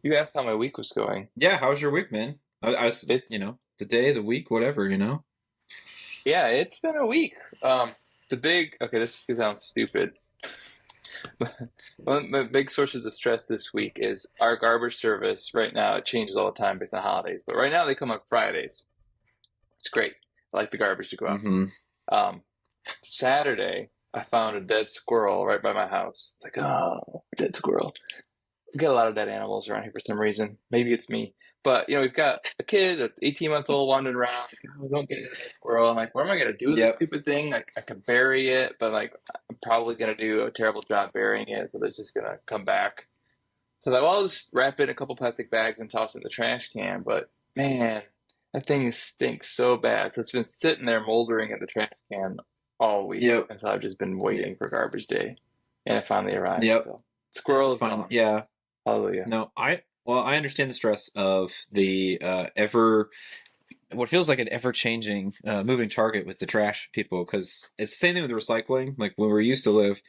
You asked how my week was going. Yeah, how was your week, man? I was, It's the day, the week, whatever. yeah, it's been a week. The big okay, this sounds stupid. One of my big sources of stress this week is our garbage service. Right now, it changes all the time based on holidays, but right now they come on Fridays. It's great. I like the garbage to go out. Mm-hmm. Um, Saturday, I found a dead squirrel right by my house. It's like, oh, dead squirrel. We get a lot of dead animals around here for some reason. Maybe it's me. But, we've got a kid, an 18-month old, wandering around. Like, oh, don't get a dead squirrel. I'm like, what am I going to do with this Yep. stupid thing? I can bury it, but, like, I'm probably going to do a terrible job burying it, so it's just going to come back. So like, well, I'll just wrap it in a couple plastic bags and toss it in the trash can. But, man, that thing stinks so bad. So it's been sitting there moldering in the trash can all week. Yep. And so I've just been Yep. waiting for garbage day. And it finally arrived. Yep. So It's squirrel is finally, gone. yeah. Hallelujah. No, I understand the stress of the what feels like an ever changing, moving target with the trash people, because it's the same thing with recycling. Like when we used to live,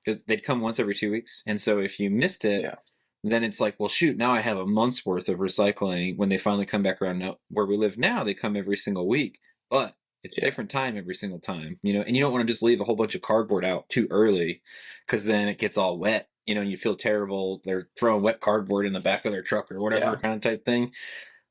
because they'd come once every 2 weeks, and so if you missed it, Yeah. then it's like, well, shoot, now I have a month's worth of recycling when they finally come back around. Now, where we live now, they come every single week, but it's a Yeah. different time every single time, and you don't want to just leave a whole bunch of cardboard out too early because then it gets all wet, and you feel terrible. They're throwing wet cardboard in the back of their truck or whatever Yeah. kind of type thing.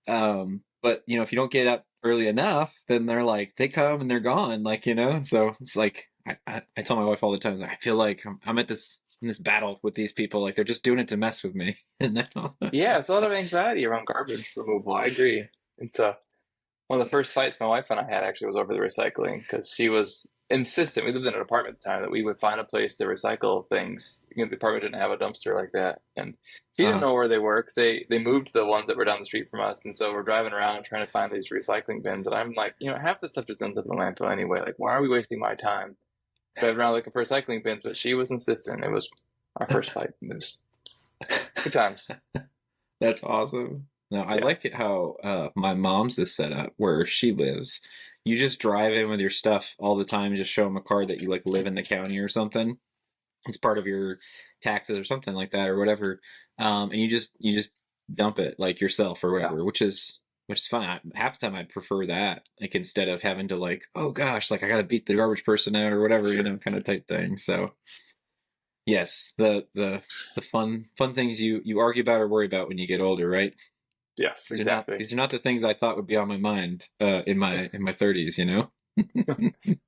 But if you don't get up early enough, then they're like, they come and they're gone, and so it's like, I tell my wife all the time, I feel like I'm at in this battle with these people, like they're just doing it to mess with me. And now, Yeah. It's a lot of anxiety around garbage removal. I agree. It's one of the first fights my wife and I had actually was over the recycling because she was insistent. We lived in an apartment at the time that we would find a place to recycle things. The apartment didn't have a dumpster like that, and she didn't uh, know where they were because they moved the ones that were down the street from us, and so we're driving around trying to find these recycling bins. And I'm like, half the stuff just ends up in the landfill anyway. Like, why are we wasting my time driving around looking for recycling bins? But she was insistent. It was our first fight. It was good times. that's awesome. No, I Yeah, like it how my mom's is set up where she lives. You just drive in with your stuff all the time, just show them a card that you like live in the county or something. It's part of your taxes or something like that or whatever, and you just dump it like yourself or yeah, whatever, which is fine. Half the time I'd prefer that, like instead of having to like, oh gosh, like I got to beat the garbage person out or whatever, sure. kind of type thing. So yes, the fun things you argue about or worry about when you get older, right? Yes, These are not exactly. these are not the things I thought would be on my mind in my 30s.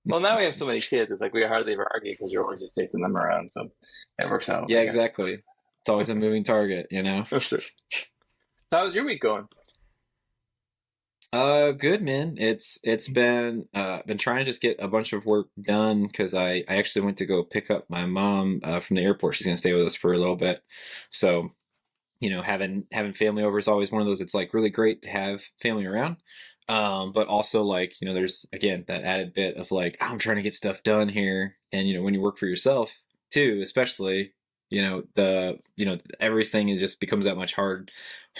Well, now we have so many kids. It's like we hardly ever argue because you're always just chasing them around. So it works out, Yeah, I guess. exactly. It's always a moving target. Sure. How's your week going? Good man. It's been trying to just get a bunch of work done because I actually went to go pick up my mom from the airport. She's gonna stay with us for a little bit. So, having family over is always one of those. It's like really great to have family around. But also like, there's again that added bit of like, I'm trying to get stuff done here. And when you work for yourself too, especially, everything is just becomes that much Yeah.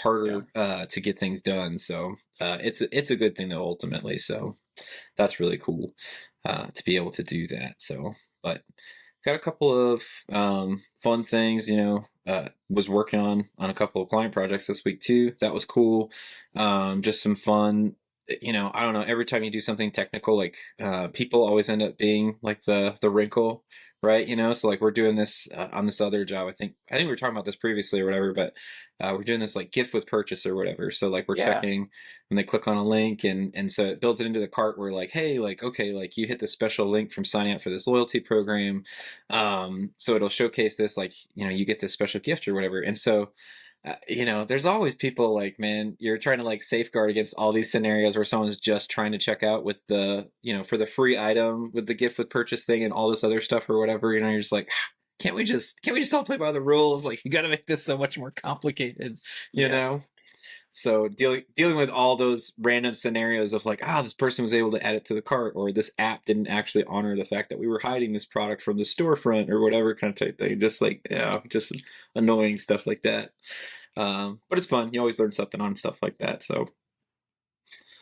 harder to get things done. So it's a good thing though ultimately. So that's really cool to be able to do that. So, but got a couple of fun things. Was working on a couple of client projects this week too. That was cool. Just some fun. I don't know. Every time you do something technical, like people always end up being like the wrinkle, right? So like we're doing this on this other job. I think we were talking about this previously or whatever, but we're doing this like gift with purchase or whatever. So like we're Yeah. checking when they click on a link, and so it builds it into the cart where like, hey, like okay, like you hit the special link from signing up for this loyalty program, so it'll showcase this, like you get this special gift or whatever. And so there's always people like, man, you're trying to like safeguard against all these scenarios where someone's just trying to check out with the, for the free item with the gift with purchase thing and all this other stuff or whatever. You're just like, can't we just all play by the rules? Like you got to make this so much more complicated, you know? Yes. So dealing with all those random scenarios of like, this person was able to add it to the cart, or this app didn't actually honor the fact that we were hiding this product from the storefront or whatever kind of type thing. Just like, just annoying stuff like that. But it's fun. You always learn something on stuff like that. So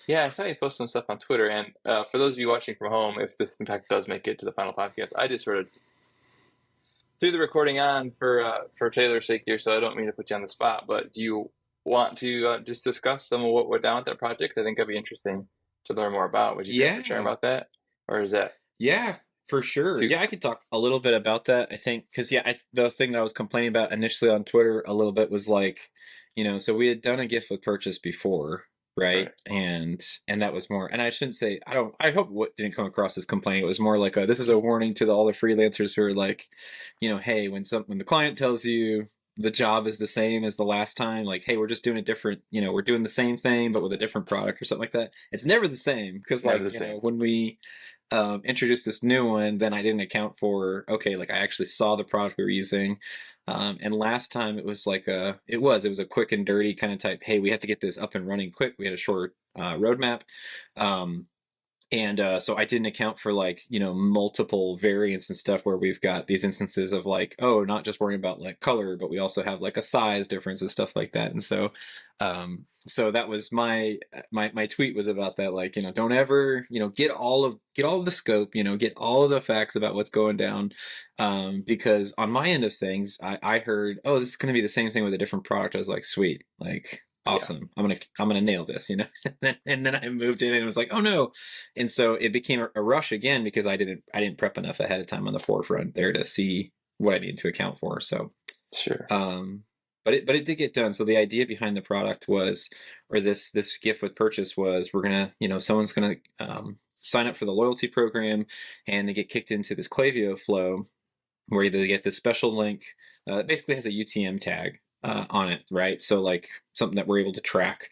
Yeah, I saw you post some stuff on Twitter. And for those of you watching from home, if this in fact does make it to the final podcast, I just sort of threw the recording on for Taylor's sake here, so I don't mean to put you on the spot. But do you want to just discuss some of what went down with that project? I think that'd be interesting to learn more about. Would you be able to share Yeah. about that, or is that Yeah, for sure. too? Yeah, I could talk a little bit about that. I think because the thing that I was complaining about initially on Twitter a little bit was like, so we had done a gift with purchase before, right? Right. And that was more. And I shouldn't say I don't. I hope what didn't come across as complaining. It was more like this is a warning to all the freelancers who are like, hey, when the client tells you the job is the same as the last time, like, hey, we're just doing a different, we're doing the same thing but with a different product or something like that. It's never the same because Never like the same. when we introduced this new one, then I didn't account for, okay, like I actually saw the product we were using. And last time it was like it was a quick and dirty kind of type, hey, we have to get this up and running quick. We had a short roadmap. Um, and so I didn't account for like multiple variants and stuff where we've got these instances of like, oh, not just worrying about like color, but we also have like a size difference and stuff like that. And so that was my tweet was about that, like, don't ever get all of the scope, get all of the facts about what's going down, because on my end of things I heard, oh, this is going to be the same thing with a different product. I was like, sweet, like Yeah. awesome, I'm gonna nail this. And then I moved in and it was like, oh no. And so it became a rush again because I didn't prep enough ahead of time on the forefront there to see what I needed to account for. So Sure. but it did get done. So the idea behind the product was, or this gift with purchase was, we're gonna, someone's gonna sign up for the loyalty program, and they get kicked into this Klaviyo flow where they get this special link. It basically has a UTM tag on it, right? So like something that we're able to track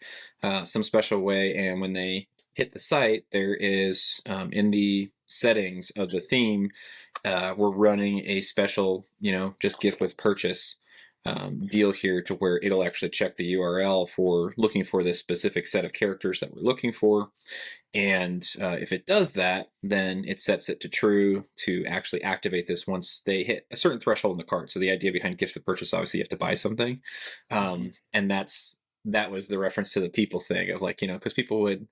some special way. And when they hit the site, there is in the settings of the theme, we're running a special, just gift with purchase deal here to where it'll actually check the URL for looking for this specific set of characters that we're looking for. And if it does that, then it sets it to true to actually activate this once they hit a certain threshold in the cart. So the idea behind gifts with purchase, obviously you have to buy something. And that was the reference to the people thing of like, because people would,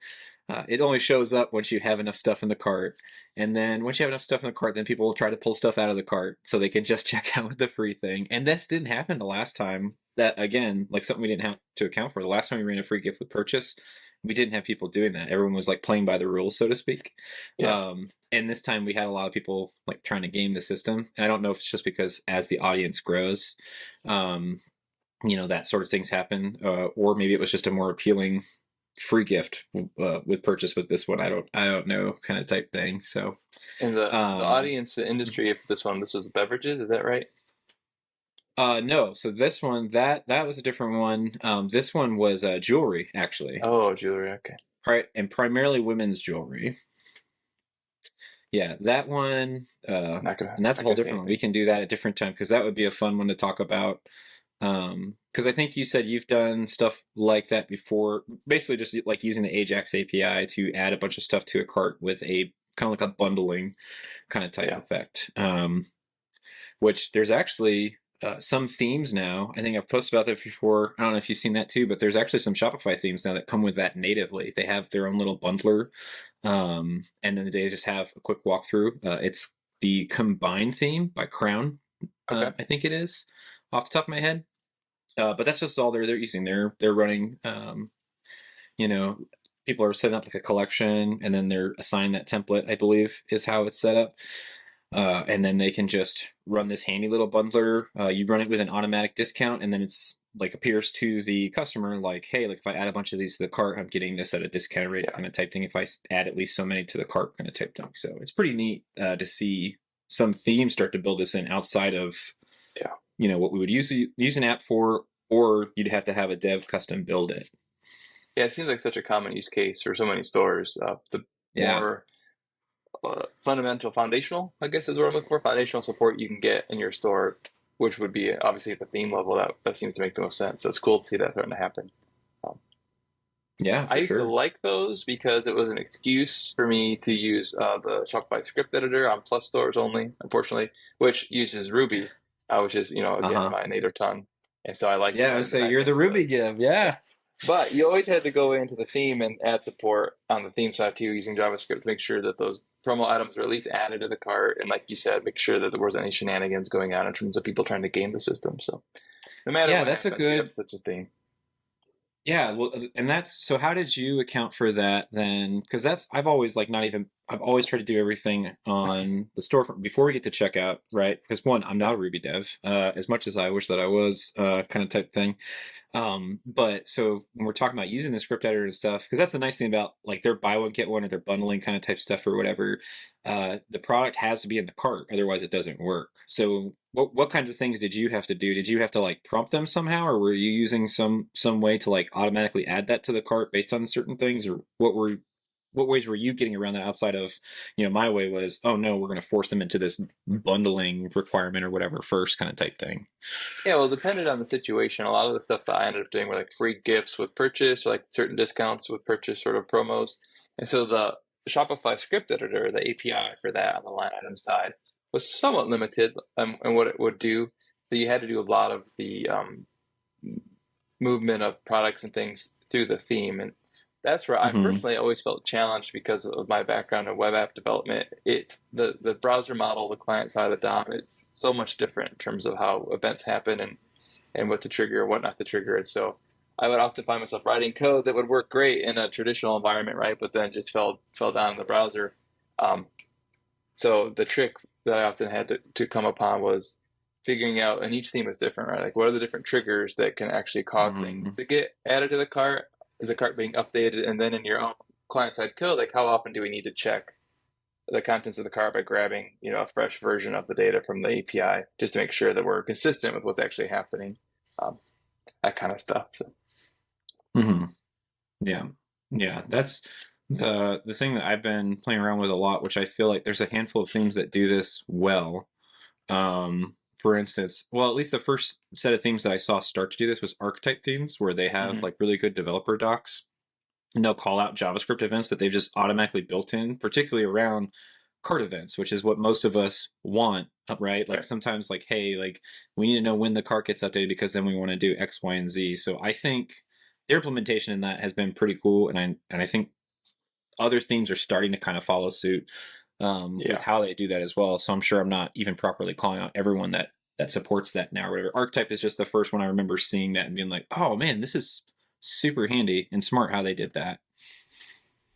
it only shows up once you have enough stuff in the cart. And then once you have enough stuff in the cart, then people will try to pull stuff out of the cart so they can just check out with the free thing. And this didn't happen the last time. That, again, like something we didn't have to account for. The last time we ran a free gift with purchase, we didn't have people doing that. Everyone was like playing by the rules, so to speak. Yeah. And this time we had a lot of people like trying to game the system. And I don't know if it's just because as the audience grows, that sort of things happen, or maybe it was just a more appealing free gift with purchase with this one. I don't know, kind of type thing. So And the audience, the industry of this was beverages. Is that right? no, so this one, that was a different one. This one was jewelry, actually. Oh, jewelry. Okay. And primarily women's jewelry. Yeah, that one, and that's a whole different one. We can do that at a different time because that would be a fun one to talk about. Because I think you said you've done stuff like that before, basically just like using the Ajax API to add a bunch of stuff to a cart with a kind of like a bundling kind of type effect. Which there's actually some themes now. I think I've posted about that before. I don't know if you've seen that too, but there's actually some Shopify themes now that come with that natively. They have their own little bundler, and then they just have a quick walkthrough. It's the Combine theme by Crown, Okay. I think it is, off the top of my head. But that's just all they're using. They're running, people are setting up like a collection, and then they're assigned that template, I believe, is how it's set up. And then they can just run this handy little bundler. You run it with an automatic discount, and then it's like appears to the customer like, hey, like if I add a bunch of these to the cart, I'm getting this at a discount rate kind of type thing. If I add at least so many to the cart kind of type thing. So it's pretty neat to see some themes start to build this in outside of what we would use an app for, or you'd have to have a dev custom build it. Yeah, it seems like such a common use case for so many stores. The more fundamental, foundational, I guess is what I'm looking for, foundational support you can get in your store, which would be obviously at the theme level. That seems to make the most sense. So it's cool to see that starting to happen. I used to like those because it was an excuse for me to use the Shopify script editor on Plus stores only, unfortunately, which uses Ruby, which is, again, my native tongue. And so I like you're the Ruby give, But you always had to go into the theme and add support on the theme side too, using JavaScript to make sure that those promo items were at least added to the cart. And like you said, make sure that there wasn't any shenanigans going on in terms of people trying to game the system. So no matter what that's happens, a good. you have such a thing. Yeah, well, and that's so. How did you account for that then? Because that's I've always like not even I've always tried to do everything on the storefront before we get to checkout, right? Because one, I'm not a Ruby dev, as much as I wish that I was, kind of type thing. But so when we're talking about using the script editor and stuff, because that's the nice thing about like their buy one get one or their bundling kind of type stuff or whatever, the product has to be in the cart, otherwise it doesn't work. So what kinds of things did you have to do? Did you have to like prompt them somehow, or were you using some way to like automatically add that to the cart based on certain things, or what ways were you getting around that outside of, my way was, oh no, we're going to force them into this bundling requirement or whatever first kind of type thing. Yeah, well, depended on the situation. A lot of the stuff that I ended up doing were like free gifts with purchase, or like certain discounts with purchase sort of promos. And so the Shopify script editor, the API for that on the line item side, was somewhat limited in what it would do. So you had to do a lot of the movement of products and things through the theme. And that's where I Hmm. personally always felt challenged because of my background in web app development. It's the browser model, the client side of the DOM, it's so much different in terms of how events happen and what to trigger and what not to trigger. And so I would often find myself writing code that would work great in a traditional environment, right? But then just fell down in the browser. Um, so the trick that I often had to come upon was figuring out, and each theme is different, right? Like what are the different triggers that can actually cause things Hmm. to get added to the cart? Is the cart being updated? And then in your own client side code, like how often do we need to check the contents of the cart by grabbing, a fresh version of the data from the API just to make sure that we're consistent with what's actually happening, um, that kind of stuff. So Hmm. Yeah. Yeah. That's the thing that I've been playing around with a lot, which I feel like there's a handful of themes that do this well. For instance, well, at least the first set of themes that I saw start to do this was archetype themes, where they have mm-hmm. like really good developer docs and they'll call out JavaScript events that they've just automatically built in, particularly around cart events, which is what most of us want, right? Like Right. sometimes like, hey, like we need to know when the cart gets updated because then we want to do X, Y, and Z. So I think their implementation in that has been pretty cool. And I think other themes are starting to kind of follow suit, with Yeah. how they do that as well. So I'm sure I'm not even properly calling out everyone that supports that now or whatever. Archetype is just the first one I remember seeing that and being like, oh man, this is super handy and smart how they did that.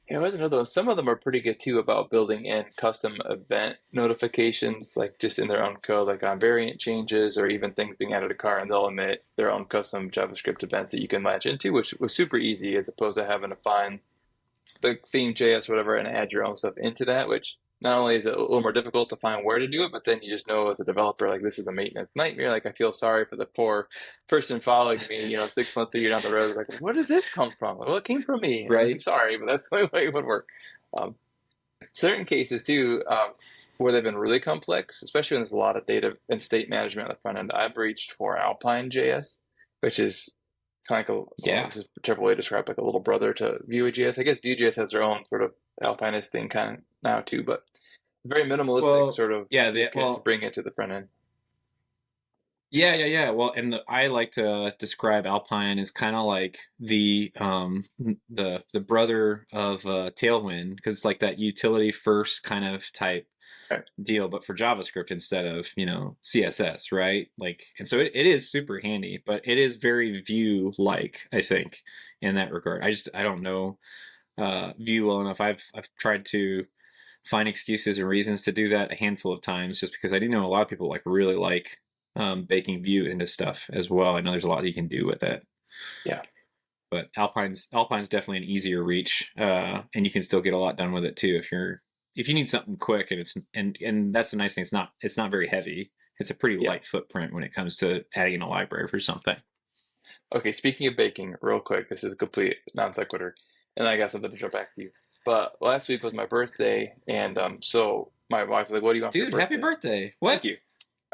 Yeah, there's another one. Some of them are pretty good too about building in custom event notifications, like just in their own code, like on variant changes or even things being added to car, and they'll emit their own custom JavaScript events that you can latch into, which was super easy as opposed to having to find the theme JS or whatever and add your own stuff into that, which not only is it a little more difficult to find where to do it, but then you just know as a developer, like this is a maintenance nightmare. Like I feel sorry for the poor person following me, 6 months a year down the road. Like, where did this come from? Well, it came from me. I'm Right? sorry, but that's the only way it would work. Um, Certain cases too, where they've been really complex, especially when there's a lot of data and state management on the front end. I've reached for Alpine.js, which is kind of like Yeah. this is a terrible way to describe like a little brother to Vue.js. I guess Vue.js has their own sort of Alpinist thing kind of now too, but very minimalistic Well, sort of yeah, toolkit to bring it to the front end. yeah. Well, and I like to describe Alpine as kind of like the brother of Tailwind, because it's like that utility first kind of type Right. deal, but for JavaScript instead of, CSS, right? Like, and so it is super handy, but it is very Vue like, I think, in that regard. I don't know Vue well enough. I've tried to find excuses and reasons to do that a handful of times, just because I do know a lot of people like really like, baking Vue into stuff as well. I know there's a lot you can do with it, Yeah. but Alpine's definitely an easier reach, and you can still get a lot done with it too if you need something quick, and that's the nice thing. It's not very heavy. It's a pretty Yeah. light footprint when it comes to adding in a library for something. Okay. Speaking of baking, real quick, this is a complete non sequitur, and I got something to jump back to you. But last week was my birthday, and so my wife was like, "What do you want for your Dude, happy birthday?" birthday! Thank What? you.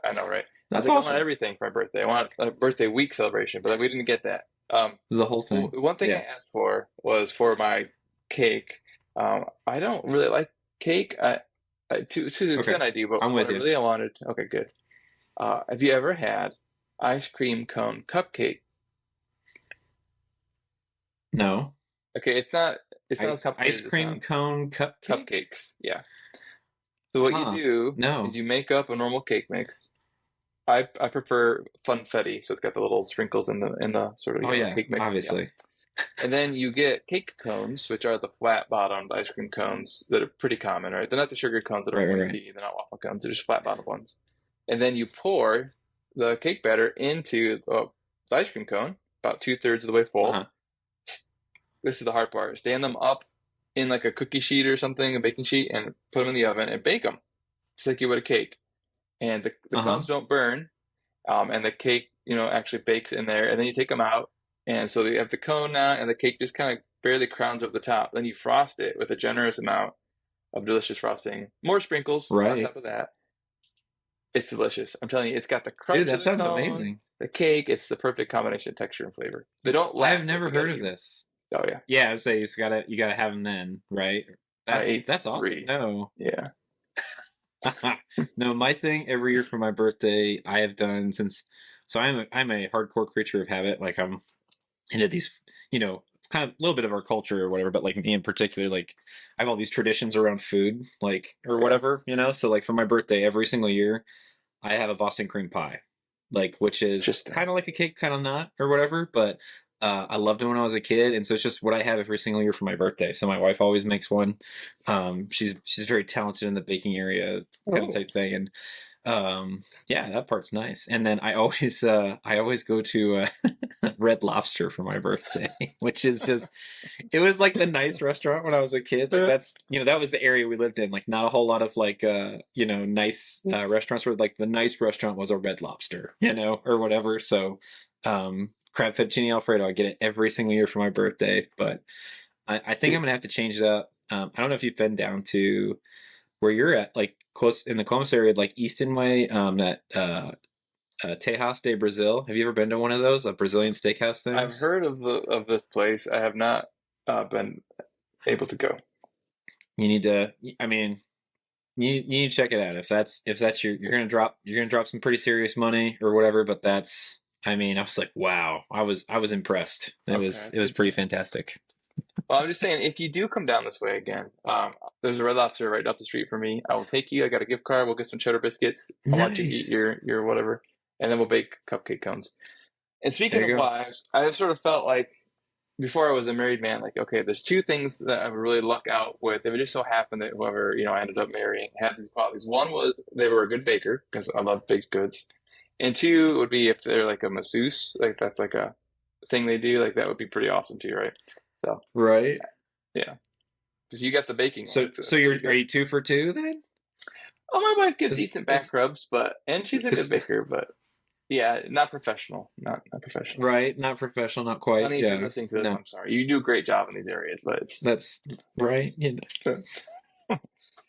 I know, right? I was That's like, I want awesome. everything for my birthday. I want a birthday week celebration, but we didn't get that. The whole thing. One thing I Yeah. asked for was for my cake. I don't really like cake. To the Okay. extent I do, but I'm what with I you. really wanted. Okay, good. Have you ever had ice cream cone cupcake? No. Okay, it's not as Ice complicated as it cream sounds. cone cupcake? Cupcakes, yeah. So what you Huh. do is No. you make up a normal cake mix. I prefer funfetti, so it's got the little sprinkles in the sort of Oh yeah, cake mix. Yeah. obviously. And then you get cake cones, which are the flat bottomed ice cream cones that are pretty common, right? They're not the sugar cones that are Right, right, right. flaky. They're not waffle cones. They're just flat bottomed ones. And then you pour the cake batter into the ice cream cone, about 2/3 of the way full. Uh-huh. This is the hard part. Stand them up in like a cookie sheet or something, a baking sheet, and put them in the oven and bake them just like you would a cake. And the Uh-huh. cones don't burn, and the cake, actually bakes in there. And then you take them out, and so you have the cone now, and the cake just kind of barely crowns over the top. Then you frost it with a generous amount of delicious frosting, more sprinkles on Right. top of that. It's delicious. I'm telling you, it's got the Dude, crunch that of the sounds cone, amazing. the cake. It's the perfect combination of texture and flavor. They don't I've last though, so never you gotta heard of eat them. this. Oh yeah, Yeah, I say you gotta have them then, right? I That's ate that's awesome. 3. No. Yeah. No, my thing every year for my birthday, I have done since. So I'm a hardcore creature of habit. Like I'm into these, it's kind of a little bit of our culture or whatever. But like me in particular, like I have all these traditions around food, like or Okay. whatever. So like for my birthday, every single year, I have a Boston cream pie, like which is Interesting. kind of like a cake, kind of not or whatever. But I loved it when I was a kid, and so it's just what I have every single year for my birthday. So my wife always makes one. She's very talented in the baking area, kind of Oh. type thing, and yeah, that part's nice. And then I always go to Red Lobster for my birthday, which is just it was like the nice restaurant when I was a kid. Like that was the area we lived in. Like not a whole lot of like nice restaurants where like the nice restaurant was a Red Lobster, or whatever. So crab fettuccine Alfredo, I get it every single year for my birthday. But I think I'm Dude, gonna have to change it up. I don't know if you've been down to where you're at, like close in the Columbus area, like Easton Way, that Tejas de Brazil. Have you ever been to one of those, Brazilian steakhouse I've things? heard of this place. I have not been able to go. You need to. I mean, you need to check it out. If that's you're gonna drop some pretty serious money or whatever. But that's. I mean, I was like, wow. I was impressed. It Okay, was I it was see. pretty fantastic. Well, I'm just saying, if you do come down this way again, there's a Red Lobster right up the street from me. I will take you. I got a gift card. We'll get some cheddar biscuits. I'll watch you eat Nice. your whatever, and then we'll bake cupcake cones. And There speaking you of go. wives, I've sort of felt like before I was a married man, like, okay, there's two things that I would really luck out with. If it just so happened that whoever, I ended up marrying had these qualities. One was they were a good baker, because I love baked goods. And two would be if they're like a masseuse, like that's like a thing they do, like that would be pretty awesome too, right? So, Right. yeah, because you got the baking one. So It's so that's you're pretty are good. you 2 for 2 then? Oh, my wife gives Is decent back is rubs, and she's a good is baker, but yeah, not professional, not professional. right? Not professional, not quite. Honey, if you're Yeah. listening to this, No, I'm sorry. You do a great job in these areas, but it's that's right.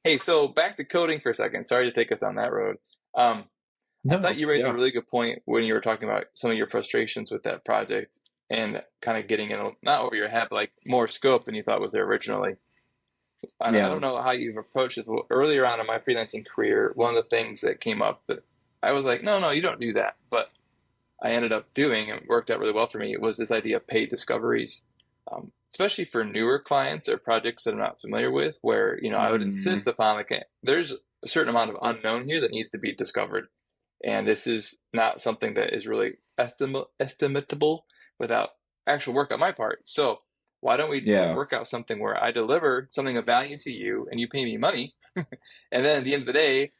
Hey, so back to coding for a second. Sorry to take us on that road. Um, I thought No. you raised a Yeah. really good point when you were talking about some of your frustrations with that project and kind of getting in, not over your head, but like more scope than you thought was there originally. And I Yeah. don't know how you've approached it. But earlier on in my freelancing career, one of the things that came up that I was like, no, no, you don't do that. But I ended up doing and worked out really well for me was this idea of paid discoveries, especially for newer clients or projects that I'm not familiar with, where I would Mm, insist upon like there's a certain amount of unknown here that needs to be discovered, and this is not something that is really estimatable without actual work on my part. So why don't we yeah. work out something where I deliver something of value to you and you pay me money, and then at the end of the day,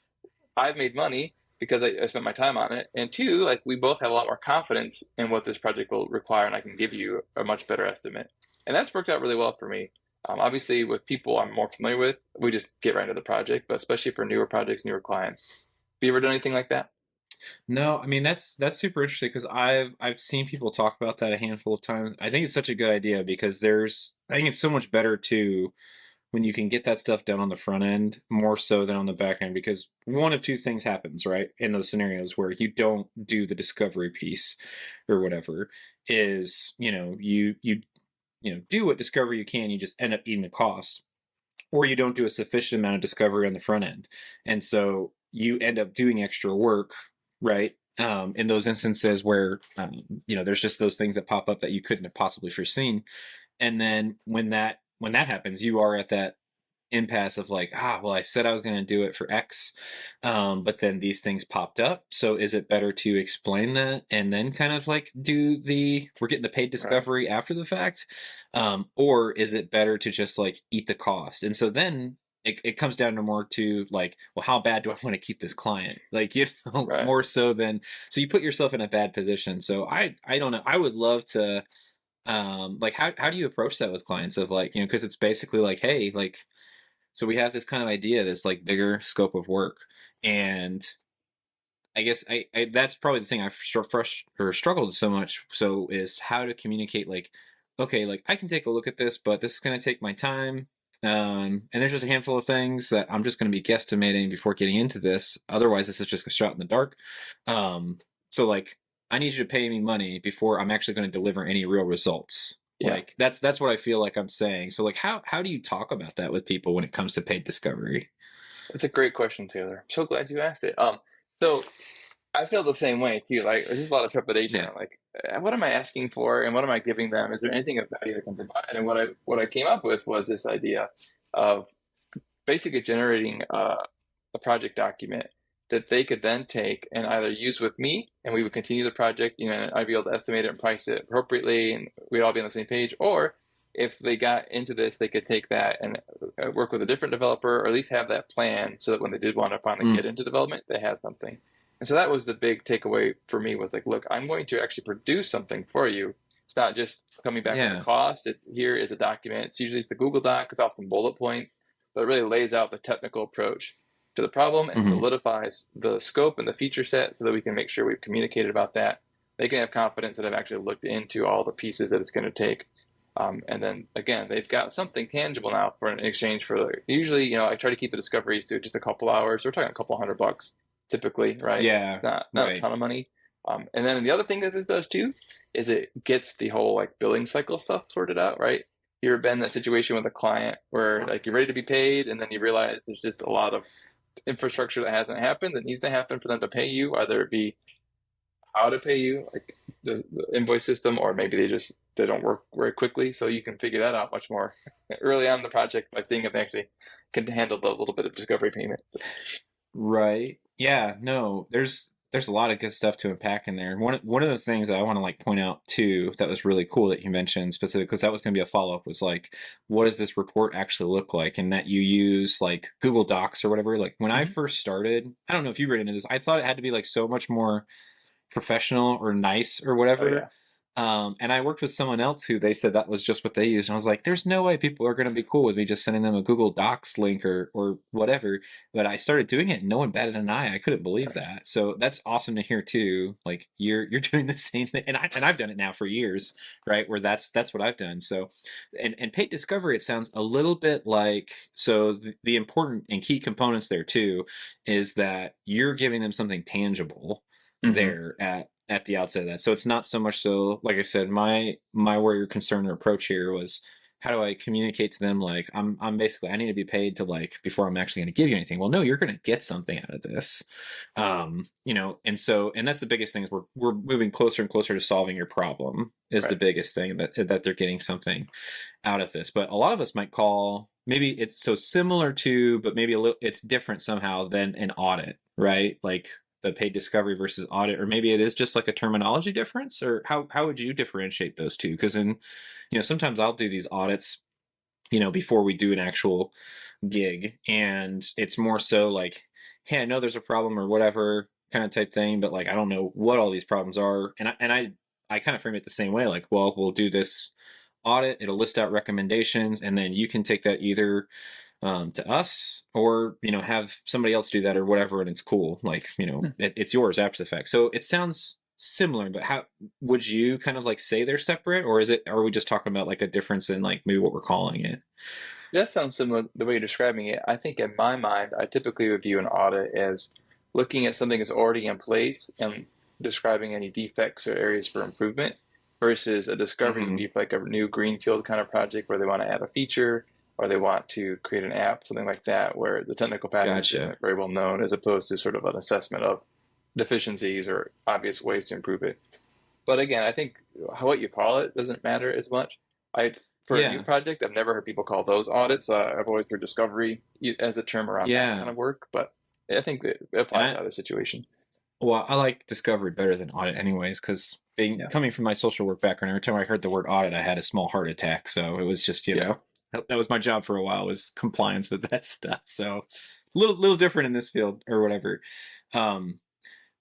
I've made money because I spent my time on it. And two, like we both have a lot more confidence in what this project will require, and I can give you a much better estimate. And that's worked out really well for me. Obviously, with people I'm more familiar with, we just get right into the project. But especially for newer projects, newer clients, have you ever done anything like that? No, I mean that's super interesting because I've seen people talk about that a handful of times. I think it's such a good idea because I think it's so much better too when you can get that stuff done on the front end more so than on the back end because one of two things happens, right? In those scenarios where you don't do the discovery piece or whatever is, do what discovery you can, you just end up eating the cost or you don't do a sufficient amount of discovery on the front end. And so you end up doing extra work, right? In those instances where, there's just those things that pop up that you couldn't have possibly foreseen. And then when that happens, you are at that impasse of like, well, I said I was going to do it for X, but then these things popped up. So is it better to explain that and then kind of like we're getting the paid Right. discovery after the fact? Or is it better to just like eat the cost? And so then it comes down to more to like, well, how bad do I want to keep this client? Like, Right. more so than, so you put yourself in a bad position. So I don't know. I would love to, like, how do you approach that with clients of like, because it's basically like, hey, like, so we have this kind of idea, this like bigger scope of work. And I guess I that's probably the thing I've struggled so much. So is how to communicate like, okay, like I can take a look at this, but this is going to take my time. And there's just a handful of things that I'm just going to be guesstimating before getting into this. Otherwise, this is just a shot in the dark. Um, so like, I need you to pay me money before I'm actually going to deliver any real results. Yeah. Like that's what I feel like I'm saying. So like, how do you talk about that with people when it comes to paid discovery? That's a great question, Taylor. I'm so glad you asked it. So I feel the same way too. Like there's just a lot of trepidation. Yeah. Like, what am I asking for, and what am I giving them? Is there anything of value I can provide? And what I came up with was this idea of basically generating a project document that they could then take and either use with me, and we would continue the project. And I'd be able to estimate it and price it appropriately, and we'd all be on the same page. Or if they got into this, they could take that and work with a different developer, or at least have that plan, so that when they did want to finally Mm, get into development, they had something. And so that was the big takeaway for me, was like, look, I'm going to actually produce something for you. It's not just coming back with a yeah. cost. It's here is a document. It's the Google Doc. It's often bullet points, but it really lays out the technical approach to the problem and Hmm. solidifies the scope and the feature set, so that we can make sure we've communicated about that. They can have confidence that I've actually looked into all the pieces that it's going to take. And then again, they've got something tangible now for an exchange for, usually, I try to keep the discoveries to just a couple hours. We're talking a couple $100 typically, right? Yeah. Not a Right. ton of money. And then the other thing that it does too is it gets the whole like billing cycle stuff sorted out, right? You ever been in that situation with a client where like you're ready to be paid, and then you realize there's just a lot of infrastructure that hasn't happened that needs to happen for them to pay you, either it be how to pay you, like the invoice system, or maybe they don't work very quickly. So you can figure that out much more early on in the project by seeing if they actually can handle the little bit of discovery payment. Right. Yeah. No. There's a lot of good stuff to unpack in there. One of the things that I want to like point out too that was really cool that you mentioned specifically, because that was going to be a follow up, was like, what does this report actually look like, and that you use like Google Docs or whatever. Like when I Mm-hmm. first started, I don't know if you read into this. I thought it had to be like so much more professional or nice or Oh whatever. yeah. And I worked with someone else who they said that was just what they used. And I was like, there's no way people are going to be cool with me just sending them a Google Docs link or whatever. But I started doing it and no one batted an eye. I couldn't believe Right. that. So that's awesome to hear too. Like you're doing the same thing. And I've done it now for years, right? Where that's what I've done. So, and paid discovery, it sounds a little bit like, so the important and key components there too, is that you're giving them something tangible Mm-hmm. there at the outset of that. So it's not so much so, like I said, my warrior concern or approach here was, how do I communicate to them like I'm basically, I need to be paid to like before I'm actually going to give you anything. Well, no, you're going to get something out of this. And that's the biggest thing, is we're moving closer and closer to solving your problem, is the Right. biggest thing, that they're getting something out of this. But a lot of us might call, maybe it's so similar to, but maybe a little, it's different somehow than an audit, right? Like the paid discovery versus audit, or maybe it is just like a terminology difference, or how would you differentiate those two? Because sometimes I'll do these audits, before we do an actual gig, and it's more so like, hey, I know there's a problem or whatever kind of type thing, but like I don't know what all these problems are, and I kind of frame it the same way, like, well, we'll do this audit, it'll list out recommendations, and then you can take that either to us, or have somebody else do that or whatever, and it's cool, like it's yours after the fact. So it sounds similar, but how would you kind of like say they're separate, or are we just talking about like a difference in like maybe what we're calling it? That sounds similar the way you're describing it. I think in my mind, I typically would view an audit as looking at something that's already in place and describing any defects or areas for improvement, versus a discovery would Hmm. be like a new greenfield kind of project where they want to add a feature, or they want to create an app, something like that, where the technical package Gotcha. isn't very well known, as opposed to sort of an assessment of deficiencies or obvious ways to improve it. But again, I think what you call it doesn't matter as much. I for a new Yeah. project. I've never heard people call those audits. I've always heard discovery as a term around that kind Yeah. of work, but I think that it And applies to other situations. I like discovery better than audit anyways, because being Yeah, coming from my social work background, every time I heard the word audit, I had a small heart attack. So it was just, yeah. that was my job for a while, was compliance with that stuff. So little different in this field or whatever. Um,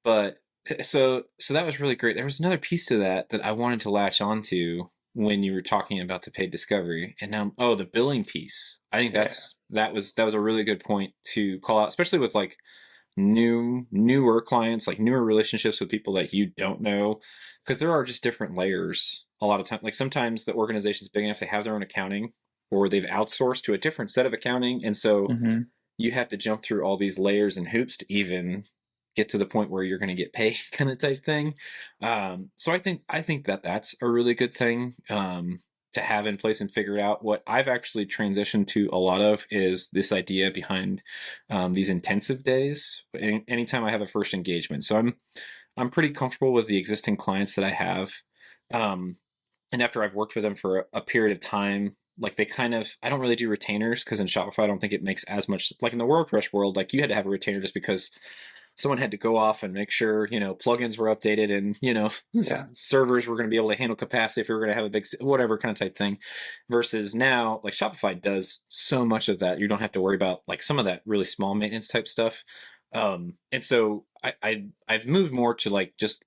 but so that was really great. There was another piece to that I wanted to latch onto when you were talking about the paid discovery, and now, oh, the billing piece. I think Yeah. that was a really good point to call out, especially with like newer clients, like newer relationships with people that you don't know, because there are just different layers a lot of time. Like sometimes the organization's big enough, they have their own accounting, or they've outsourced to a different set of accounting, and so Hmm. you have to jump through all these layers and hoops to even get to the point where you're going to get paid, kind of type thing. So I think that that's a really good thing, to have in place and figure it out. What I've actually transitioned to a lot of is this idea behind, these intensive days. Anytime I have a first engagement, so I'm pretty comfortable with the existing clients that I have. Um, and after I've worked with them for a period of time, like they kind of, I don't really do retainers, because in Shopify I don't think it makes as much, like in the WordPress world, like you had to have a retainer just because someone had to go off and make sure, plugins were updated, and Yeah. servers were going to be able to handle capacity if we were going to have a big whatever kind of type thing. Versus now, like Shopify does so much of that, you don't have to worry about like some of that really small maintenance type stuff. And so I've moved more to like just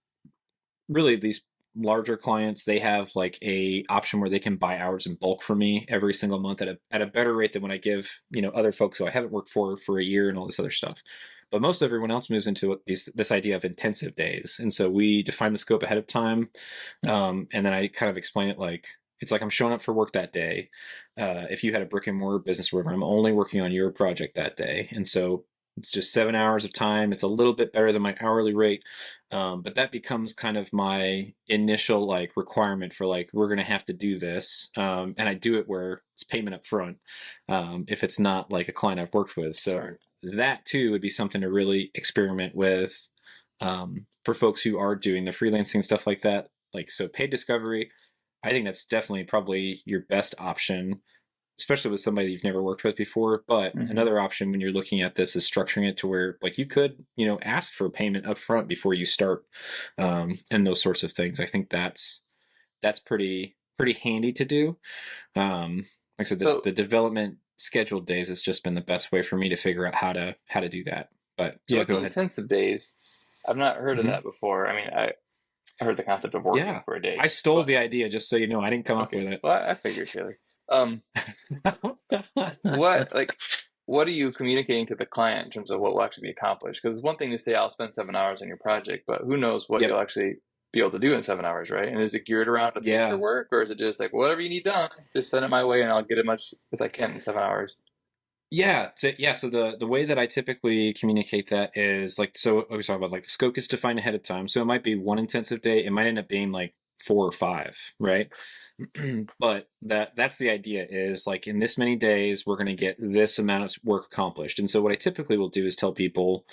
really these larger clients. They have like a option where they can buy hours in bulk for me every single month at a better rate than when I give other folks who I haven't worked for a year and all this other stuff. But most everyone else moves into this idea of intensive days, and so we define the scope ahead of time, and then I kind of explain it like it's like I'm showing up for work that day. If you had a brick and mortar business or whatever, I'm only working on your project that day, and so it's just 7 hours of time. It's a little bit better than my hourly rate, but that becomes kind of my initial like requirement for like we're going to have to do this, and I do it where it's payment up front, if it's not like a client I've worked with. So Smart. that too would be something to really experiment with, for folks who are doing the freelancing stuff like that. Like so, paid discovery. I think that's definitely probably your best option, especially with somebody you've never worked with before. But Hmm. another option when you're looking at this is structuring it to where like you could, ask for payment up front before you start, and those sorts of things. I think that's pretty handy to do. Like I said, the So development scheduled days has just been the best way for me to figure out how to do that. But so yeah, with go the ahead. intensive days, I've not heard of Hmm. that before. I mean, I heard the concept of working Yeah, for a day, I stole but the idea, just so you know. I didn't come up okay. with Well, I figured, Taylor. Um, what it. like what are you communicating to the client in terms of what will actually be accomplished? Because it's one thing to say I'll spend 7 hours on your project, but who knows what Yep. you'll actually be able to do in 7 hours, right? And is it geared around the feature Yeah. work, or is it just like whatever you need done, just send it my way and I'll get as much as I can in 7 hours? So the way that I typically communicate that is like, so we talk about like the scope gets defined ahead of time. So it might be one intensive day. It might end up being like four or five, right? But that's the idea, is like in this many days we're going to get this amount of work accomplished. And so what I typically will do is tell people,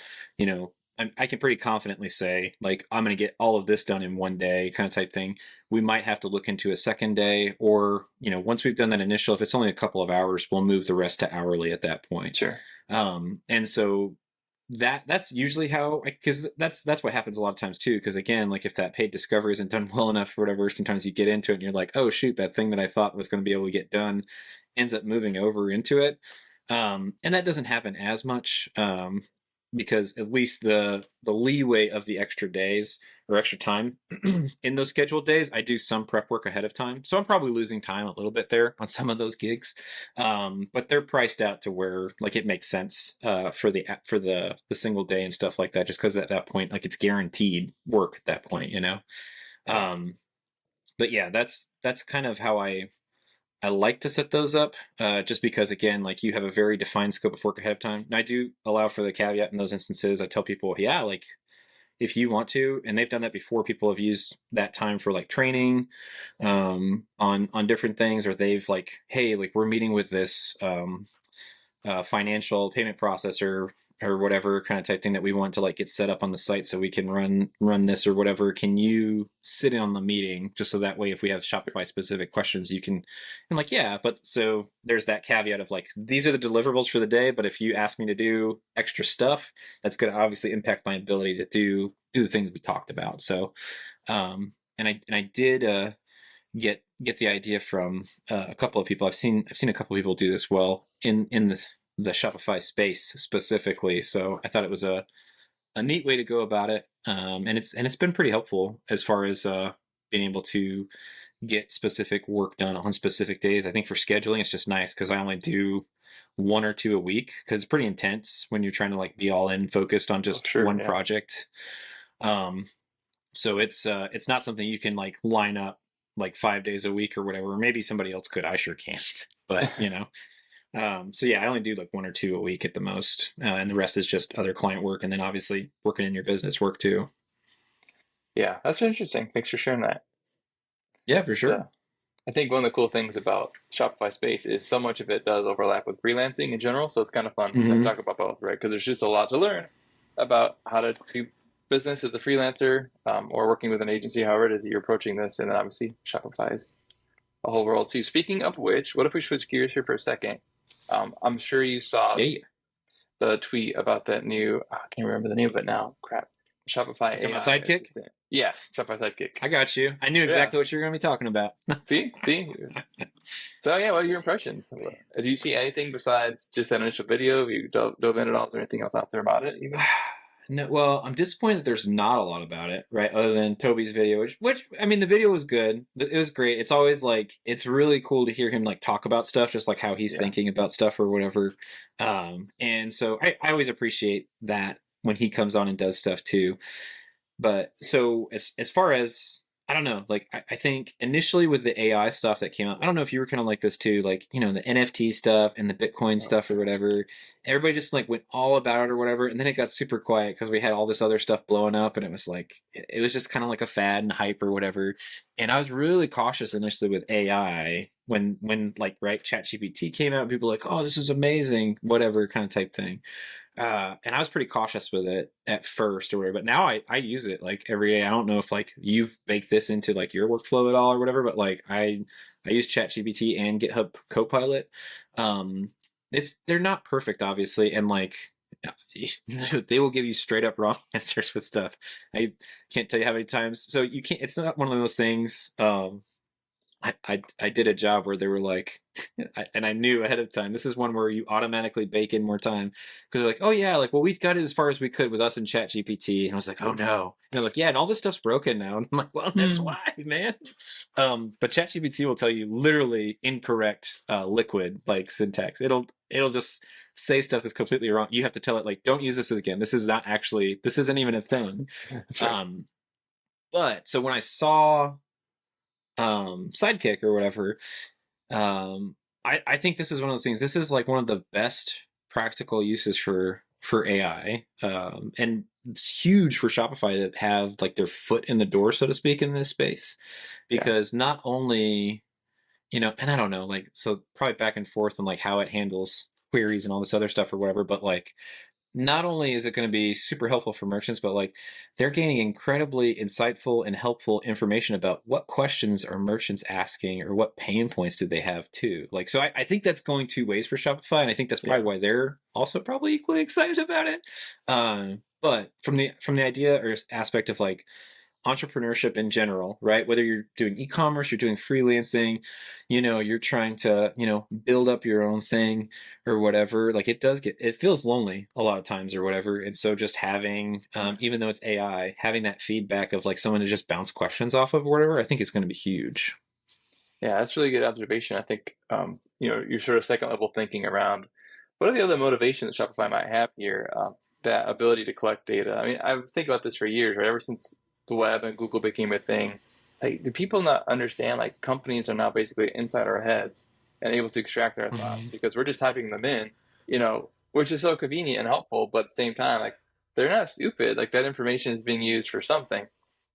I can pretty confidently say like I'm going to get all of this done in one day, kind of type thing. We might have to look into a second day, or once we've done that initial, if it's only a couple of hours, we'll move the rest to hourly at that point. Sure. And so that's usually how, because that's what happens a lot of times too, because again, like if that paid discovery isn't done well enough or whatever, sometimes you get into it and you're like, oh shoot, that thing that I thought was going to be able to get done ends up moving over into it. And that doesn't happen as much, because at least the leeway of the extra days or extra time in those scheduled days, I do some prep work ahead of time. So I'm probably losing time a little bit there on some of those gigs, but they're priced out to where like it makes sense, for the single day and stuff like that. Just because at that point, like it's guaranteed work at that point. Yeah. Um, but yeah, that's kind of how I like to set those up, just because again, like you have a very defined scope of work ahead of time. And I do allow for the caveat in those instances. I tell people, yeah, like if you want to, and they've done that before, people have used that time for like training, on different things, or they've like, hey, like we're meeting with this, financial payment processor or whatever kind of type thing that we want to like get set up on the site so we can run this or whatever. Can you sit in on the meeting just so that way if we have Shopify specific questions you can. I'm like, yeah, but so there's that caveat of like these are the deliverables for the day, but if you ask me to do extra stuff, that's going to obviously impact my ability to do the things we talked about. So and I did get the idea from a couple of people. I've seen a couple of people do this well in the Shopify space specifically. So I thought it was a neat way to go about it, and it's been pretty helpful as far as being able to get specific work done on specific days. I think for scheduling, it's just nice because I only do one or two a week because it's pretty intense when you're trying to like be all in focused on Oh, just sure, one yeah. project. Um, so it's not something you can like line up like 5 days a week or whatever. Maybe somebody else could. I sure can't. But so yeah, I only do like one or two a week at the most, and the rest is just other client work, and then obviously working in your business work too. Yeah, that's interesting. Thanks for sharing that. Yeah, for So sure. I think one of the cool things about Shopify space is so much of it does overlap with freelancing in general. So it's kind of fun to Hmm. talk about both, right? Because there's just a lot to learn about how to do business as a freelancer, or working with an agency, however it is that you're approaching this. And then obviously Shopify is a whole world too. Speaking of which, what if we switch gears here for a second? I'm sure you saw Yeah, you the tweet about that new, I can't remember the name of it now. Crap. Shopify talking about AI Sidekick? assistant. Yeah, Shopify Sidekick. I got you. I knew Yeah. exactly what you were going to be talking about. See. So yeah, what are your impressions? Do you see anything besides just that initial video? Have you dove in at all? Is there anything else out there about it? Even No, well, I'm disappointed that there's not a lot about it, right? Other than Toby's video, which I mean, the video was good. It was great. It's always like it's really cool to hear him like talk about stuff, just like how he's yeah, thinking about stuff or whatever. And so I always appreciate that when he comes on and does stuff too. But so as far as I don't know, like I think initially with the AI stuff that came out, I don't know if you were kind of like this too, like the NFT stuff and the Bitcoin oh stuff or gosh, whatever. Everybody just like went all about it or whatever, and then it got super quiet because we had all this other stuff blowing up, and it was like it was just kind of like a fad and hype or whatever. And I was really cautious initially with AI when like right ChatGPT came out, people were like, oh, this is amazing, whatever kind of type thing. And I was pretty cautious with it at first or whatever, but now I use it like every day. I don't know if like you've baked this into like your workflow at all or whatever, but like I use ChatGPT and GitHub Copilot. Um, they're not perfect, obviously, and like they will give you straight up wrong answers with stuff. I can't tell you how many times. So you can't. It's not one of those things. I did a job where they were like, and I knew ahead of time, this is one where you automatically bake in more time because they're like, oh yeah, like, well, we got it as far as we could with us in Chat GPT. And I was like, oh no. And they're like, yeah, and all this stuff's broken now. And I'm like, well, that's Hmm. why, man. But Chat GPT will tell you literally incorrect liquid like syntax. It'll just say stuff that's completely wrong. You have to tell it like, don't use this again. This isn't even a thing. That's right. Um, but so when I saw Sidekick or whatever, I think this is one of those things. This is like one of the best practical uses for AI, and it's huge for Shopify to have like their foot in the door, so to speak, in this space, Yeah, because not only and I don't know, like so probably back and forth on like how it handles queries and all this other stuff or whatever, but like not only is it going to be super helpful for merchants, but like they're gaining incredibly insightful and helpful information about what questions are merchants asking or what pain points do they have too. Like, so I think that's going two ways for Shopify, and I think that's yeah, probably why they're also probably equally excited about it. But from the idea or aspect of like entrepreneurship in general, right? Whether you're doing e-commerce, you're doing freelancing, you're trying to, build up your own thing or whatever. Like it feels lonely a lot of times or whatever. And so just having, even though it's AI, having that feedback of like someone to just bounce questions off of or whatever, I think is going to be huge. yeah. That's really good observation. I think your sort of second level thinking around what are the other motivations that Shopify might have here? That ability to collect data. I mean, I was thinking about this for years, right? Ever since the web and Google became a thing, like, do people not understand? Like, companies are now basically inside our heads and able to extract our thoughts Mhm. because we're just typing them in, which is so convenient and helpful. But at the same time, like, they're not stupid. Like, that information is being used for something.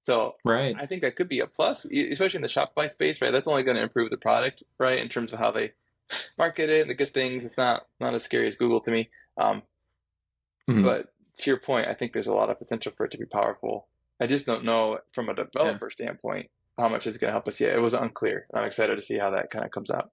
So Right. I think that could be a plus, especially in the Shopify space, right? That's only going to improve the product, right? In terms of how they market it, the good things. It's not as scary as Google to me. Mhm. But to your point, I think there's a lot of potential for it to be powerful. I just don't know from a Yeah. developer standpoint how much it's going to help us yet. It was unclear. I'm excited to see how that kind of comes out.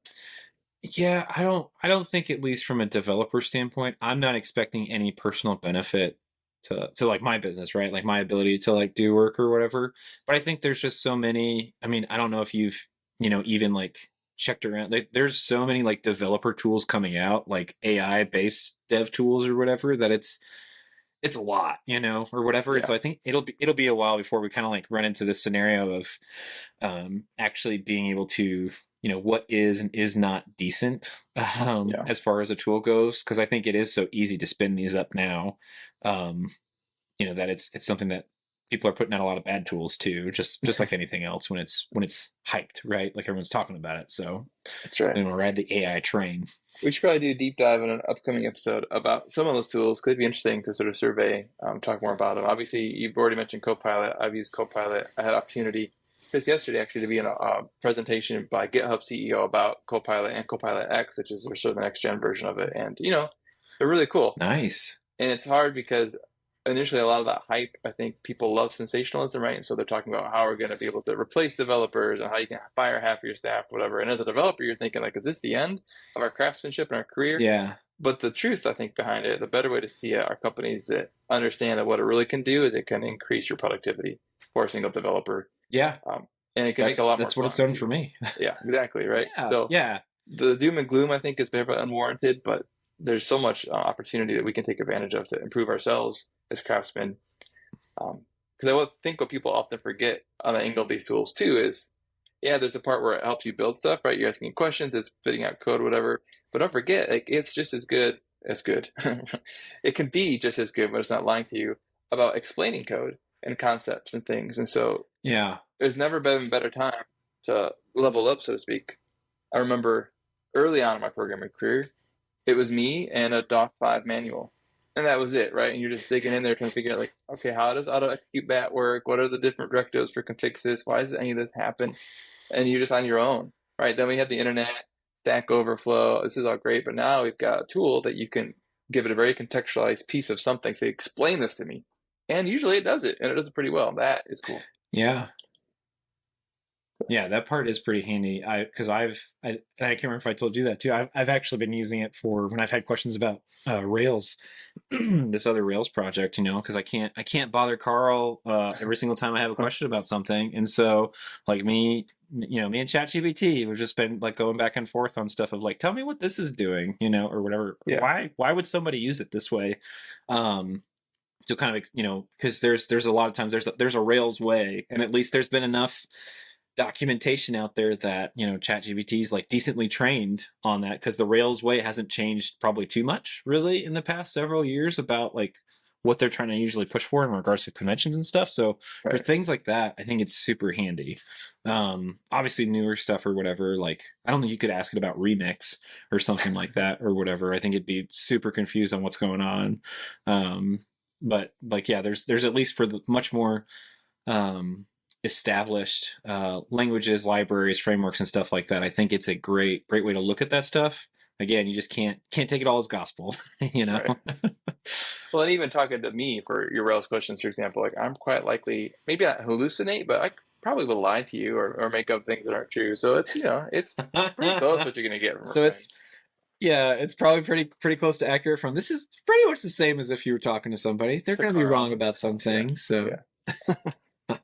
Yeah, I don't think, at least from a developer standpoint, I'm not expecting any personal benefit to like my business, right? Like my ability to like do work or whatever. But I think there's just so many, I mean, I don't know if you've, even like checked around. There's so many like developer tools coming out, like AI based dev tools or whatever, that it's a lot, or whatever. And Yeah, so I think it'll be a while before we kind of like run into this scenario of actually being able to, what is and is not decent, yeah, as far as a tool goes, because I think it is so easy to spin these up now, um, that it's something that people are putting out a lot of bad tools too, just like anything else when it's hyped, right? Like everyone's talking about it, so that's right. ride the AI train. We should probably do a deep dive in an upcoming episode about some of those tools. Could be interesting to sort of survey, talk more about them. Obviously, you've already mentioned Copilot. I've used Copilot. I had opportunity just yesterday actually to be in a presentation by GitHub CEO about Copilot and Copilot X, which is sort of the next gen version of it. And they're really cool. Nice. And it's hard because initially a lot of that hype, I think people love sensationalism, right? And so they're talking about how we're going to be able to replace developers and how you can fire half of your staff, whatever. And as a developer, you're thinking like, is this the end of our craftsmanship and our career? Yeah. But the truth, I think, behind it, the better way to see it are companies that understand that what it really can do is it can increase your productivity for a single developer. Yeah. Um, and it can make it a That's lot more that's what it's fun done too. for me. Yeah, exactly, right? Yeah. So Yeah. the doom and gloom, I think, is very unwarranted, but there's so much opportunity that we can take advantage of to improve ourselves as craftsmen. Because I think what people often forget on the angle of these tools too is, yeah, there's a part where it helps you build stuff, right? You're asking questions, it's spitting out code, whatever. But don't forget, like it's just as good as good. It can be just as good, but it's not lying to you about explaining code and concepts and things. And so Yeah. there's never been a better time to level up, so to speak. I remember early on in my programming career, it was me and a Doc 5 manual. And that was it, right? And you're just digging in there trying to figure out, like, okay, how does auto execute bat work? What are the different directives for config sys? Why does any of this happen? And you're just on your own, right? Then we had the internet, Stack Overflow. This is all great, but now we've got a tool that you can give it a very contextualized piece of something. Say, explain this to me. And usually it does it, and it does it pretty well. That is cool. Yeah. Yeah, that part is pretty handy. Because I can't remember if I told you that too. I've actually been using it for when I've had questions about Rails, this other Rails project. Because I can't bother Carl every single time I have a question about something, and so like me and ChatGPT, we've just been like going back and forth on stuff of like, tell me what this is doing, or whatever. Yeah, Why would somebody use it this way? Um, so kind of because there's a lot of times there's a Rails way, and at least there's been enough documentation out there that ChatGPT is like decently trained on that, because the Rails way hasn't changed probably too much really in the past several years about like what they're trying to usually push for in regards to conventions and stuff. So for right. things like that, I think it's super handy. Obviously newer stuff or whatever, like I don't think you could ask it about remix or something like that or whatever. I think it'd be super confused on what's going on. But like, yeah, there's at least for the much more um, established languages, libraries, frameworks, and stuff like that. I think it's a great way to look at that stuff. Again, you just can't take it all as gospel, you know. Right. Well, and even talking to me for your Rails questions, for example, like I'm quite likely, maybe not hallucinate, but I probably will lie to you or make up things that aren't true. So it's pretty close what you're going to get from a So friend. it's probably pretty close to accurate. From this is pretty much the same as if you were talking to somebody. They're To going to be Carl. wrong about some Yeah. things. So Yeah.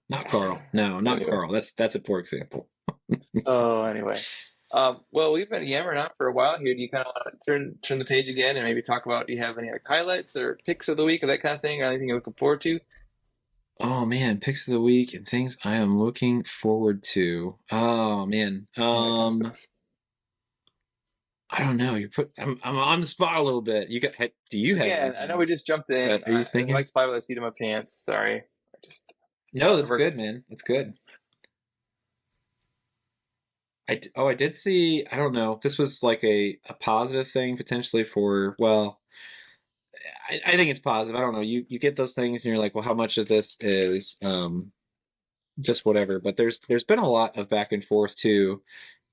not Carl. No, not Anyway. Carl. That's a poor example. Oh, anyway. Well, we've been yammering out for a while here. Do you kind of want to turn the page again and maybe talk about, do you have any like highlights or picks of the week or that kind of thing or anything you're looking forward to? Oh man, picks of the week and things I am looking forward to. Oh man. All that kind of stuff. I don't know. I'm on the spot a little bit. Do you have Again, I know anything we just jumped in. that are you Like thinking? fly by the seat of my pants. Sorry. I just, No, that's we're, good, man. That's good. I did see, I don't know, if this was like a positive thing potentially for, well, I think it's positive. I don't know. You get those things and you're like, well, how much of this is just whatever. But there's been a lot of back and forth too,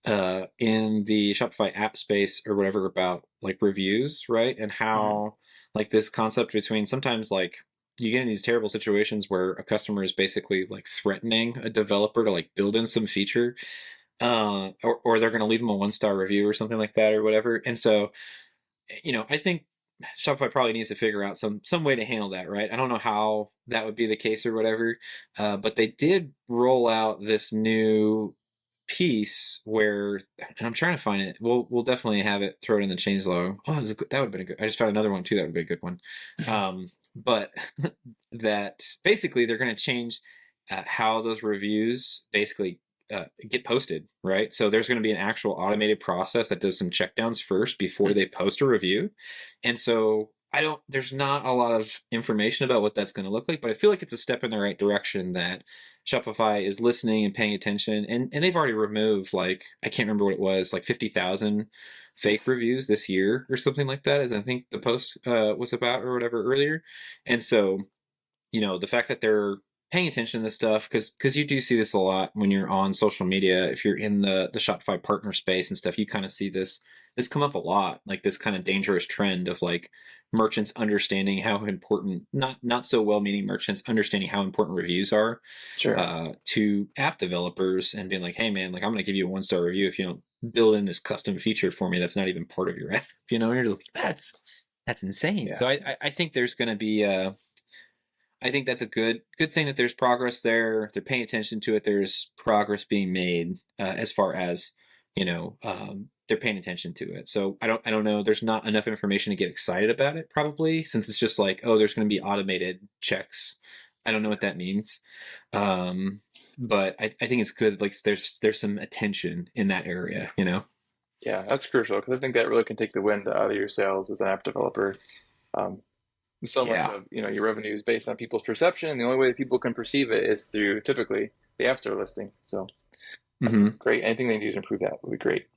in the Shopify app space or whatever about like reviews, right? And Hmm. how like this concept between sometimes like you get in these terrible situations where a customer is basically like threatening a developer to like build in some feature, or they're going to leave them a 1-star review or something like that or whatever. And so, I think Shopify probably needs to figure out some way to handle that, right? I don't know how that would be the case or whatever, but they did roll out this new piece where, and I'm trying to find it. We'll definitely have it. Throw it in the changelog. Oh, that would have been a good. I just found another one too. That would be a good one. But that basically they're going to change how those reviews basically get posted, right? So there's going to be an actual automated process that does some checkdowns first before they post a review. And so there's not a lot of information about what that's going to look like, but I feel like it's a step in the right direction that Shopify is listening and paying attention. And they've already removed, like, I can't remember what it was, like 50,000 fake reviews this year or something like that, as I think the post was about or whatever earlier. And so, the fact that they're paying attention to this stuff, because you do see this a lot when you're on social media. If you're in the Shopify partner space and stuff, you kind of see this come up a lot, like this kind of dangerous trend of like merchants understanding how important, not so well-meaning merchants understanding how important reviews are Sure. to app developers, and being like, hey man, like I'm going to give you a 1-star review if you don't build in this custom feature for me that's not even part of your app. And you're like, that's insane. Yeah. So I think there's going to be I think that's a good thing that there's progress there. They're paying attention to it. There's progress being made as far as they're paying attention to it. So I don't know. There's not enough information to get excited about it probably, since it's just like, oh, there's going to be automated checks. I don't know what that means, um, but I think it's good. Like there's some attention in that area. Yeah, that's crucial because I think that really can take the wind out of your sails as an app developer. Um, so much Yeah. of your revenue is based on people's perception, and the only way that people can perceive it is through typically the App Store listing. So that's Hmm. great. Anything they do to improve that would be great.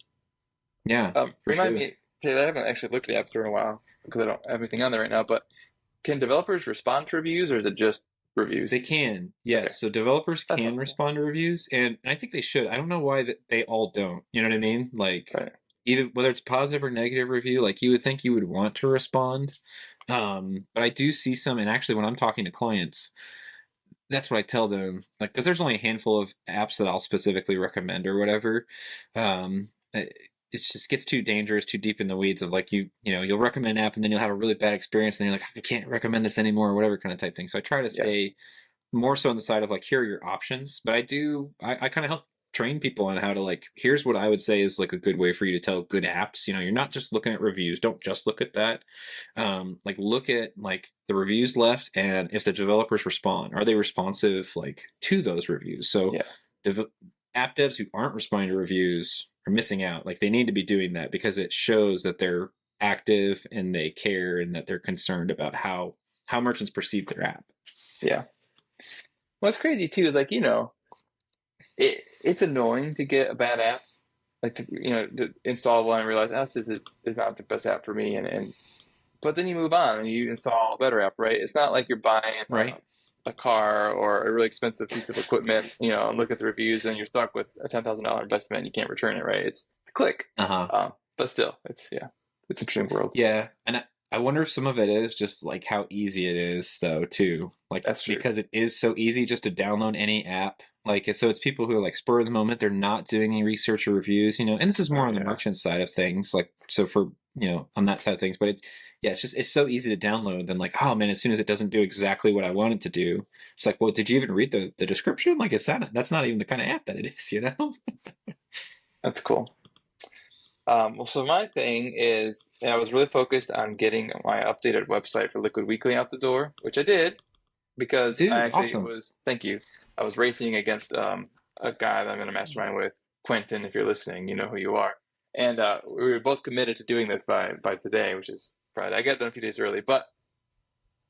Yeah, for Remind sure. me, Taylor, I haven't actually looked at the App Store in a while because I don't have anything on there right now. But can developers respond to reviews, or is it just They reviews? can, Okay, yes. So developers that's can helpful. respond to reviews, and I think they should. I don't know why that they all don't. You know what I mean? Like, Right. even whether it's positive or negative review, like you would think you would want to respond. But I do see some, and actually, when I'm talking to clients, that's what I tell them. Like, because there's only a handful of apps that I'll specifically recommend or whatever. It just gets too dangerous, too deep in the weeds of like you'll recommend an app and then you'll have a really bad experience, and then you're like, I can't recommend this anymore or whatever kind of type thing. So I try to Yeah. stay more so on the side of like, here are your options. But I kind of help train people on how to like, here's what I would say is like a good way for you to tell good apps. You're not just looking at reviews. Don't just look at that. Like look at like the reviews left, and if the developers respond, are they responsive like to those reviews? So Yeah. dev- app devs who aren't responding to reviews are missing out. Like they need to be doing that because it shows that they're active and they care and that they're concerned about how merchants perceive their app. Yeah. What's crazy too is like, it's annoying to get a bad app, like to install one and realize, oh, this is not the best app for me, and but then you move on and you install a better app, right? It's not like you're buying Right. a car or a really expensive piece of equipment, and look at the reviews and you're stuck with a $10,000 investment and you can't return it, right? It's a click. Uh-huh. But still, it's an interesting world. Yeah. And I wonder if some of it is just like how easy it is though, too. Like That's true. because it is so easy just to download any app. Like so it's people who are like spur of the moment, they're not doing any research or reviews. And this is more Oh on the yeah. merchant side of things. Like so for on that side of things. But it's so easy to download. Then like, oh man, as soon as it doesn't do exactly what I want it to do, it's like, well, did you even read the description? Like that's not even the kind of app that it is. That's cool. Well, so my thing is, I was really focused on getting my updated website for Liquid Weekly out the door, which I did because I Dude, actually awesome. was, thank you, I was racing against a guy that I'm in a mastermind with, Quentin. If you're listening, you know who you are, and we were both committed to doing this by today, which is Friday. I got it done a few days early, but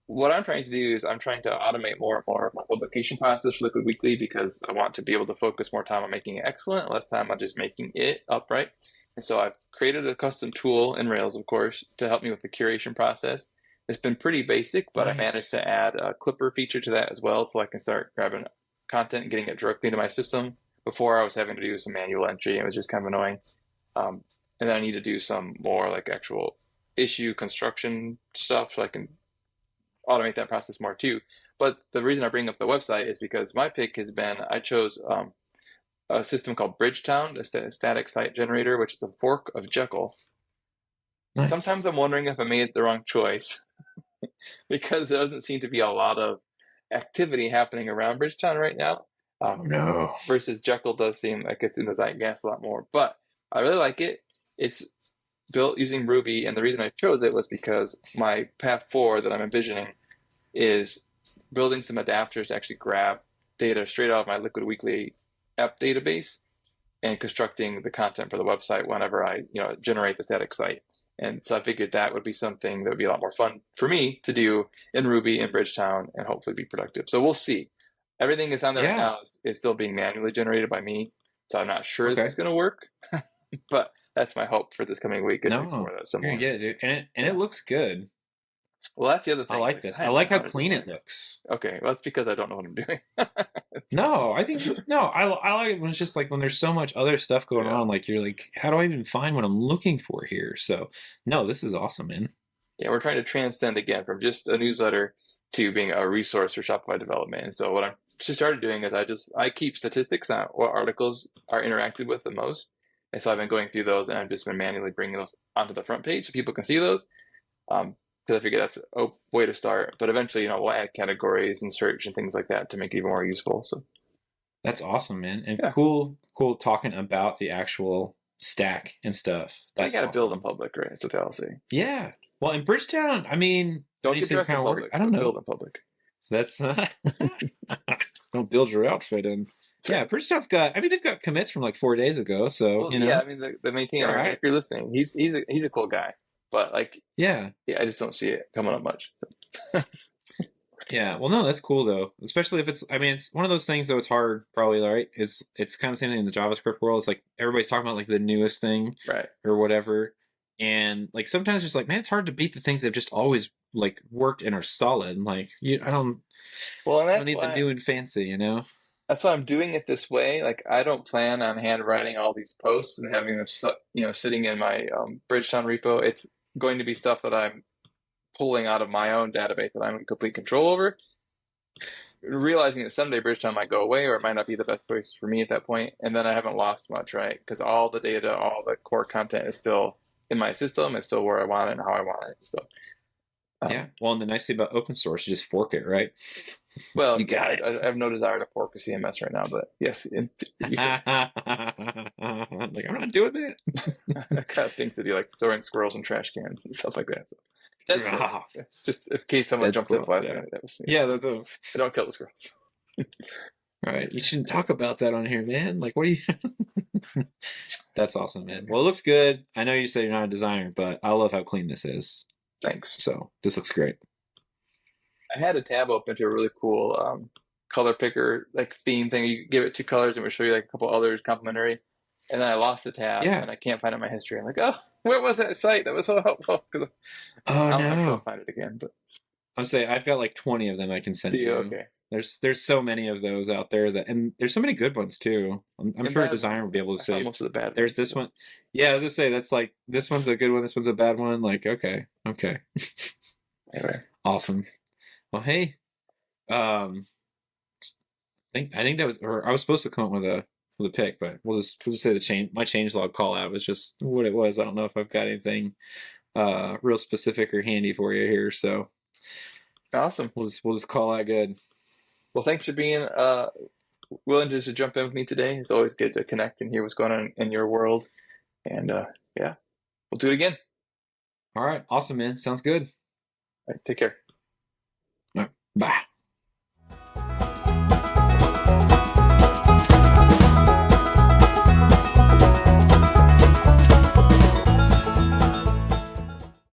what I'm trying to do is I'm trying to automate more and more of my publication process for Liquid Weekly because I want to be able to focus more time on making it excellent, less time on just making it upright. And so I've created a custom tool in Rails, of course, to help me with the curation process. It's been pretty basic, but I managed Nice. to add a Clipper feature to that as well, so I can start grabbing content and getting it directly into my system. before I was having to do some manual entry, and it was just kind of annoying. Um, and then I need to do some more like actual issue construction stuff so I can automate that process more too. But the reason I bring up the website is because my pick has been I chose a system called Bridgetown, a static site generator, which is a fork of Jekyll. Nice. Sometimes I'm wondering if I made the wrong choice because there doesn't seem to be a lot of activity happening around Bridgetown right now. Oh no. Versus Jekyll does seem like it's in the zeitgeist a lot more. But I really like it. It's built using Ruby, and the reason I chose it was because my path forward that I'm envisioning is building some adapters to actually grab data straight out of my Liquid Weekly app database and constructing the content for the website whenever I generate the static site. And so I figured that would be something that would be a lot more fun for me to do in Ruby in Bridgetown and hopefully be productive. So we'll see. Everything that's on there right Yeah. now is still being manually generated by me. So I'm not sure this is Okay. going to work, but that's my hope for this coming week is to explore No, that some you're more. gonna get it, dude. And it Yeah. looks good. Well, that's the other I thing. like Like this. I I have like how not a clean it designer. looks. Okay, well, that's because I don't know what I'm doing. No, I think it's no. I like it when it's just like when there's so much other stuff going Yeah. on. Like you're like, how do I even find what I'm looking for here? So no, this is awesome, man. Yeah, we're trying to transcend again from just a newsletter to being a resource for Shopify development. And so what I just started doing is I keep statistics on what articles are interacted with the most. And so I've been going through those and I've just been manually bringing those onto the front page so people can see those. Because I figure that's a way to start. But eventually, we'll add categories and search and things like that to make it even more useful. So That's awesome, man. And yeah, cool talking about the actual stack and stuff. I That's got to build in awesome. public, right? That's what they all say. Yeah. Well, in Bridgetown, I mean, how do Don't you get say what dressed in kind of work? public, I don't but know. build in public. That's don't build your outfit in. That's Yeah, right. Bridgetown's got. I mean, they've got commits from like 4 days ago, so Well, yeah, I mean the you're all maintainer, if right. you're listening, he's a cool guy, but like, Yeah, yeah, I just don't see it coming up much. So. yeah. Well, no, that's cool though. Especially if it's. I mean, it's one of those things though. It's hard, probably, right? It's kind of the same thing in the JavaScript world. It's like everybody's talking about like the newest thing Right. or whatever, and like sometimes it's like, man, it's hard to beat the things that have just always like worked and are solid. Like Well, and I don't need the new and fancy, you know? that's why I'm doing it this way. Like, I don't plan on handwriting all these posts and having them, sitting in my Bridgetown repo. It's going to be stuff that I'm pulling out of my own database that I'm in complete control over. Realizing that someday Bridgetown might go away, or it might not be the best choice for me at that point, and then I haven't lost much, right? Because all the data, all the core content is still in my system. It's still where I want it and how I want it. So, Yeah. um, Well, and the nice thing about open source, you just fork it, right? well, You yeah, got it. I have no desire to fork a CMS right now, but yes, you Like I'm not doing that. I've got things to do, like throwing squirrels in trash cans and stuff like that. So, dead squirrels. Ah, It's just in case someone dead jumped up squirrels. last Yeah. night. That was, Yeah. That's a, I don't kill the squirrels. right. You shouldn't talk about that on here, man. Like, what are you? That's awesome, man. Well, it looks good. I know you say you're not a designer, but I love how clean this is. Thanks. So this looks great. I had a tab open to a really cool color picker like theme thing. You give it two colors and it will show you like a couple others complimentary. And then I lost the tab Yeah. and I can't find it in my history. I'm like, oh, where was that site? That was so helpful. Oh I'm sure I'll no. find it again. But I'll say I've got like 20 of them I can send you. okay. There's so many of those out there and there's so many good ones too. I'm And sure a bad designer ones. will be able to I found say, most of the bad there's ones. this So. one. Yeah, I was gonna say that's like this one's a good one, this one's a bad one. Like, okay. Anyway. Awesome. Well, hey, um, I think that was, or I was supposed to come up with a pick, but we'll just say my change log call out was just what it was. I don't know if I've got anything real specific or handy for you here, so Awesome. we'll just call that good. Well, thanks for being willing to just jump in with me today. It's always good to connect and hear what's going on in your world. And yeah, we'll do it again. All right, awesome, man. Sounds good. All right, take care. All right, bye.